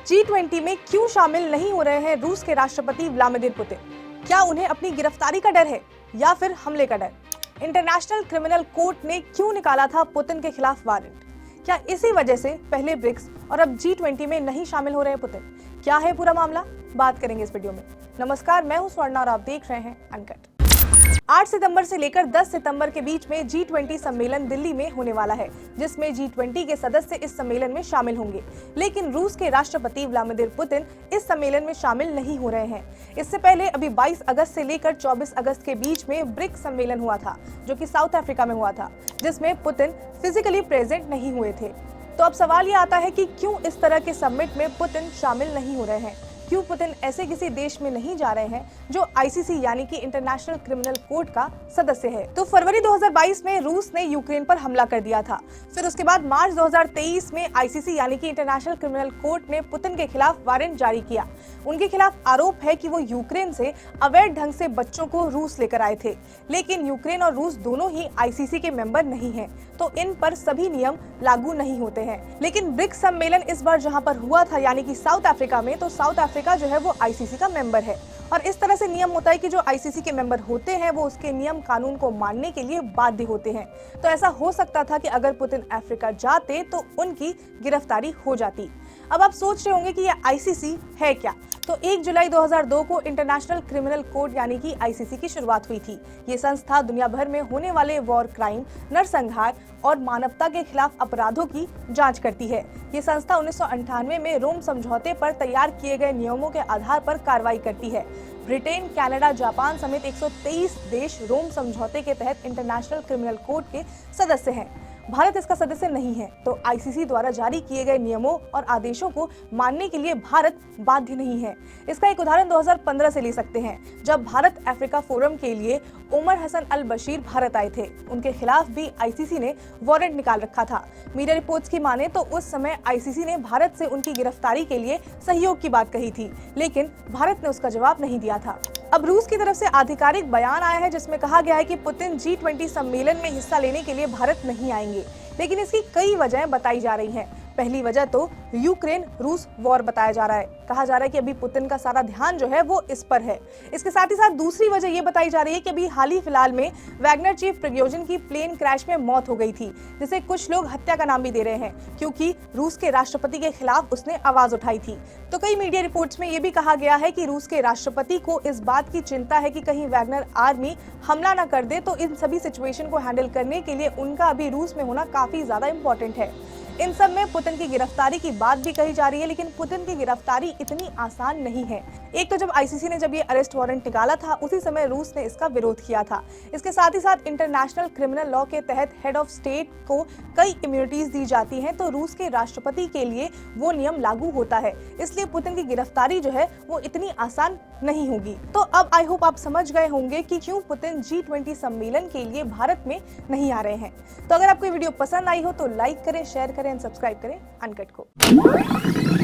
G20 में क्यों शामिल नहीं हो रहे हैं रूस के राष्ट्रपति व्लादिमीर पुतिन? क्या उन्हें अपनी गिरफ्तारी का डर है या फिर हमले का डर? इंटरनेशनल क्रिमिनल कोर्ट ने क्यों निकाला था पुतिन के खिलाफ वारंट? क्या इसी वजह से पहले ब्रिक्स और अब G20 में नहीं शामिल हो रहे हैं पुतिन? क्या है पूरा मामला, बात करेंगे इस वीडियो में। नमस्कार, मैं हूं स्वर्णा और आप देख रहे हैं अनकट। 8 सितंबर से लेकर 10 सितंबर के बीच में G20 सम्मेलन दिल्ली में होने वाला है, जिसमें G20 के सदस्य इस सम्मेलन में शामिल होंगे। लेकिन रूस के राष्ट्रपति व्लादिमीर पुतिन इस सम्मेलन में शामिल नहीं हो रहे हैं। इससे पहले अभी 22 अगस्त से लेकर 24 अगस्त के बीच में ब्रिक्स सम्मेलन हुआ था, जो कि साउथ अफ्रीका में हुआ था, जिसमें पुतिन फिजिकली प्रेजेंट नहीं हुए थे। तो अब सवाल ये आता है कि क्यों इस तरह के समिट में पुतिन शामिल नहीं हो रहे हैं? क्यों पुतिन ऐसे किसी देश में नहीं जा रहे हैं जो आईसीसी यानी कि इंटरनेशनल क्रिमिनल कोर्ट का सदस्य है? तो फरवरी 2022 में रूस ने यूक्रेन पर हमला कर दिया था। फिर उसके बाद मार्च 2023 में आईसीसी यानी कि इंटरनेशनल क्रिमिनल कोर्ट ने पुतिन के खिलाफ वारंट जारी किया। उनके खिलाफ आरोप है कि वो यूक्रेन से अवैध ढंग से बच्चों को रूस लेकर आए थे। लेकिन यूक्रेन और रूस दोनों ही आईसीसी के मेंबर नहीं हैं, तो इन पर सभी नियम लागू नहीं होते हैं। लेकिन ब्रिक्स सम्मेलन इस बार जहां पर हुआ था यानी कि साउथ अफ्रीका में, तो साउथ अफ्रीका जो है वो आईसीसी का मेंबर है। और इस तरह से नियम होता है कि जो आईसीसी के मेंबर होते हैं वो उसके नियम कानून को मानने के लिए बाध्य होते हैं। तो ऐसा हो सकता था कि अगर पुतिन अफ्रीका जाते तो उनकी गिरफ्तारी हो जाती। अब आप सोच रहे होंगे कि ये आईसीसी है क्या? तो 1 जुलाई 2002 को इंटरनेशनल क्रिमिनल कोर्ट यानी कि आईसीसी की शुरुआत हुई थी। ये संस्था दुनिया भर में होने वाले वॉर क्राइम, नरसंहार और मानवता के खिलाफ अपराधों की जांच करती है। ये संस्था 1998 में रोम समझौते पर तैयार किए गए नियमों के आधार पर कार्रवाई करती है। ब्रिटेन, कनाडा, जापान समेत 123 देश रोम समझौते के तहत इंटरनेशनल क्रिमिनल कोर्ट के सदस्य हैं। भारत इसका सदस्य नहीं है, तो आईसीसी द्वारा जारी किए गए नियमों और आदेशों को मानने के लिए भारत बाध्य नहीं है। इसका एक उदाहरण 2015 से ले सकते हैं, जब भारत अफ्रीका फोरम के लिए उमर हसन अल बशीर भारत आए थे। उनके खिलाफ भी आईसीसी ने वारंट निकाल रखा था। मीडिया रिपोर्ट्स की माने तो उस समय आईसीसी ने भारत से उनकी गिरफ्तारी के लिए सहयोग की बात कही थी, लेकिन भारत ने उसका जवाब नहीं दिया था। अब रूस की तरफ से आधिकारिक बयान आया है जिसमें कहा गया है कि पुतिन G20 सम्मेलन में हिस्सा लेने के लिए भारत नहीं आएंगे, लेकिन इसकी कई वजहें बताई जा रही हैं। पहली वजह तो यूक्रेन रूस वॉर बताया जा रहा है। कहा जा रहा है कि अभी पुतिन का सारा ध्यान जो है वो इस पर है। इसके साथ ही साथ दूसरी वजह ये बताई जा रही है कि अभी हाल ही फिलहाल में वैगनर चीफ प्रिगोजिन की प्लेन क्रैश में मौत हो गई थी, जिसे कुछ लोग हत्या का नाम भी दे रहे हैं, क्योंकि रूस के राष्ट्रपति के खिलाफ उसने आवाज उठाई थी। तो कई मीडिया रिपोर्ट्स में ये भी कहा गया है कि रूस के राष्ट्रपति को इस बात की चिंता है कि कहीं वैगनर आर्मी हमला न कर दे, तो इन सभी सिचुएशन को हैंडल करने के लिए उनका अभी रूस में होना काफी ज्यादा इंपॉर्टेंट है। इन सब में पुतिन की गिरफ्तारी की बात भी कही जा रही है, लेकिन पुतिन की गिरफ्तारी इतनी आसान नहीं है। एक तो जब आईसीसी ने जब ये अरेस्ट वारंट निकाला था, उसी समय रूस ने इसका विरोध किया था। इसके साथ ही साथ इंटरनेशनल क्रिमिनल लॉ के तहत हेड ऑफ स्टेट को कई इम्यूनिटीज दी जाती हैं, तो रूस के राष्ट्रपति के लिए वो नियम लागू होता है। इसलिए पुतिन की गिरफ्तारी जो है वो इतनी आसान नहीं होगी। तो अब आई होप आप समझ गए होंगे कि क्यों पुतिन G20 सम्मेलन के लिए भारत में नहीं आ रहे हैं। तो अगर आपको ये वीडियो पसंद आई हो तो लाइक करें, शेयर करें, सब्सक्राइब करें अनकट को।